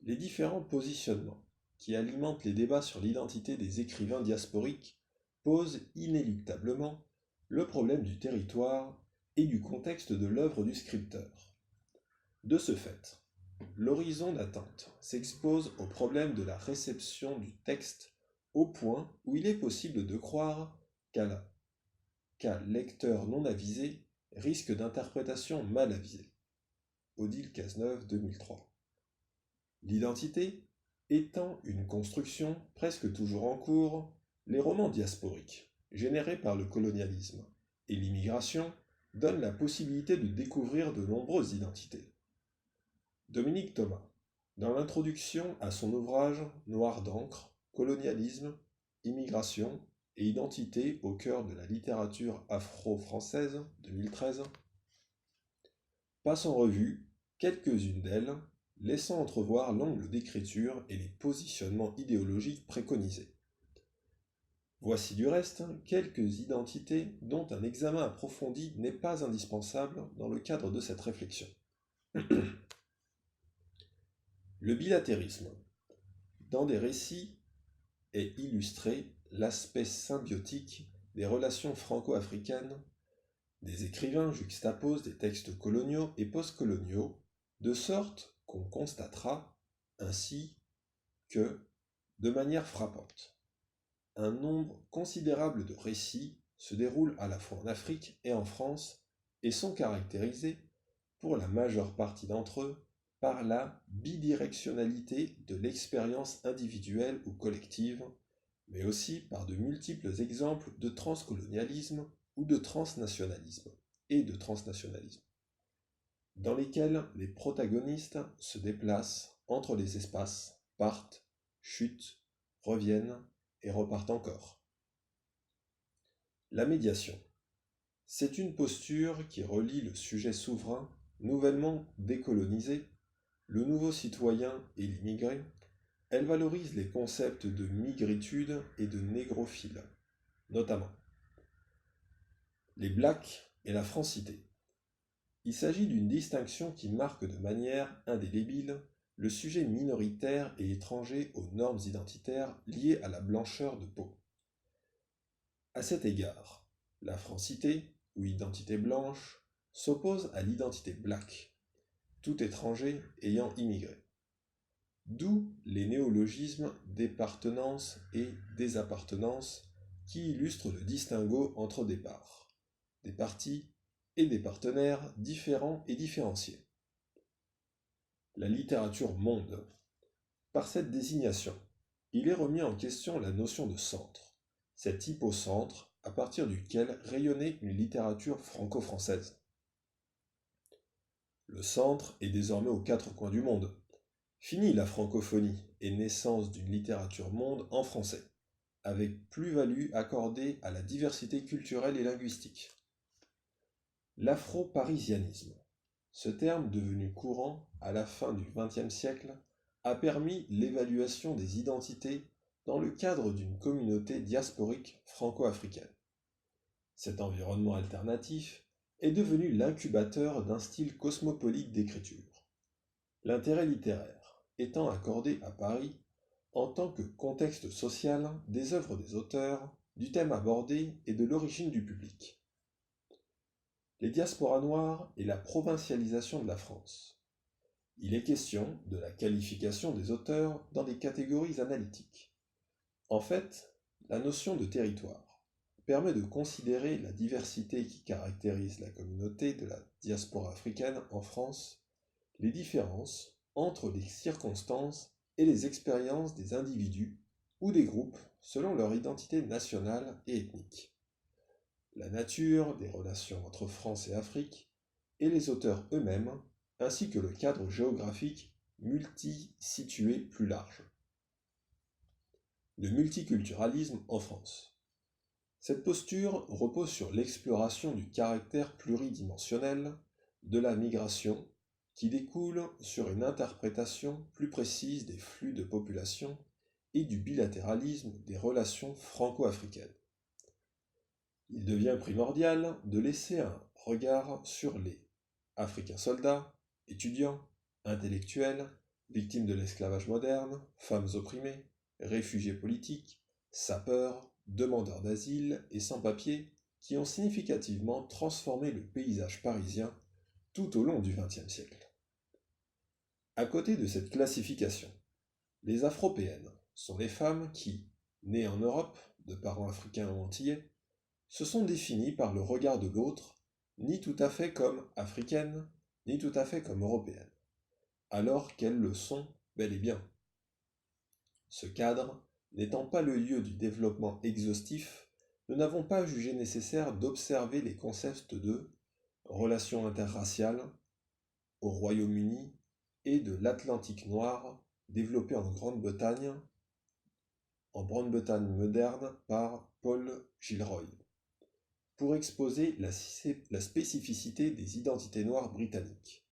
Les différents positionnements qui alimentent les débats sur l'identité des écrivains diasporiques posent inéluctablement le problème du territoire et du contexte de l'œuvre du scripteur. De ce fait, l'horizon d'attente s'expose au problème de la réception du texte au point où il est possible de croire qu'un lecteur non avisé risque d'interprétation mal avisée. Odile Cazeneuve, 2003. L'identité étant une construction presque toujours en cours, les romans diasporiques, générés par le colonialisme et l'immigration, donnent la possibilité de découvrir de nombreuses identités. Dominique Thomas, dans l'introduction à son ouvrage Noir d'encre, colonialisme, immigration et identité au cœur de la littérature afro-française, 2013, passe en revue quelques-unes d'elles, laissant entrevoir l'angle d'écriture et les positionnements idéologiques préconisés. Voici du reste quelques identités dont un examen approfondi n'est pas indispensable dans le cadre de cette réflexion. Le bilatérisme. Dans des récits est illustré l'aspect symbiotique des relations franco-africaines. Des écrivains juxtaposent des textes coloniaux et postcoloniaux, de sorte qu'on constatera ainsi que, de manière frappante, un nombre considérable de récits se déroulent à la fois en Afrique et en France et sont caractérisés, pour la majeure partie d'entre eux, par la bidirectionnalité de l'expérience individuelle ou collective, mais aussi par de multiples exemples de transcolonialisme ou de transnationalisme, dans lesquels les protagonistes se déplacent entre les espaces, partent, chutent, reviennent et repartent encore. La médiation. C'est une posture qui relie le sujet souverain, nouvellement décolonisé, le nouveau citoyen et l'immigré. Elle valorise les concepts de migritude et de négrophile, notamment les blacks et la francité. Il s'agit d'une distinction qui marque de manière indélébile le sujet minoritaire et étranger aux normes identitaires liées à la blancheur de peau. À cet égard, la francité, ou identité blanche, s'oppose à l'identité black, tout étranger ayant immigré. D'où les néologismes d'épartenance et désappartenance qui illustrent le distinguo entre des parts, des partis et des partenaires différents et différenciés. La littérature monde. Par cette désignation, il est remis en question la notion de centre, cet hypocentre à partir duquel rayonnait une littérature franco-française. Le centre est désormais aux quatre coins du monde. Fini la francophonie et naissance d'une littérature monde en français, avec plus-value accordée à la diversité culturelle et linguistique. L'afro-parisianisme, ce terme devenu courant à la fin du XXe siècle, a permis l'évaluation des identités dans le cadre d'une communauté diasporique franco-africaine. Cet environnement alternatif est devenu l'incubateur d'un style cosmopolite d'écriture. L'intérêt littéraire étant accordé à Paris en tant que contexte social des œuvres des auteurs, du thème abordé et de l'origine du public. Les diasporas noires et la provincialisation de la France. Il est question de la qualification des auteurs dans des catégories analytiques. En fait, la notion de territoire permet de considérer la diversité qui caractérise la communauté de la diaspora africaine en France, les différences entre les circonstances et les expériences des individus ou des groupes selon leur identité nationale et ethnique, la nature des relations entre France et Afrique et les auteurs eux-mêmes, ainsi que le cadre géographique multi-situé plus large. Le multiculturalisme en France. Cette posture repose sur l'exploration du caractère pluridimensionnel de la migration qui découle sur une interprétation plus précise des flux de population et du bilatéralisme des relations franco-africaines. Il devient primordial de laisser un regard sur les Africains soldats, étudiants, intellectuels, victimes de l'esclavage moderne, femmes opprimées, réfugiés politiques, sapeurs, demandeurs d'asile et sans-papiers qui ont significativement transformé le paysage parisien tout au long du XXe siècle. À côté de cette classification, les afropéennes sont les femmes qui, nées en Europe, de parents africains ou antillais, se sont définies par le regard de l'autre, ni tout à fait comme africaines, ni tout à fait comme européennes, alors qu'elles le sont bel et bien. Ce cadre n'étant pas le lieu du développement exhaustif, nous n'avons pas jugé nécessaire d'observer les concepts de relations interraciales au Royaume-Uni et de l'Atlantique noir développé en Grande-Bretagne moderne par Paul Gilroy, pour exposer la spécificité des identités noires britanniques.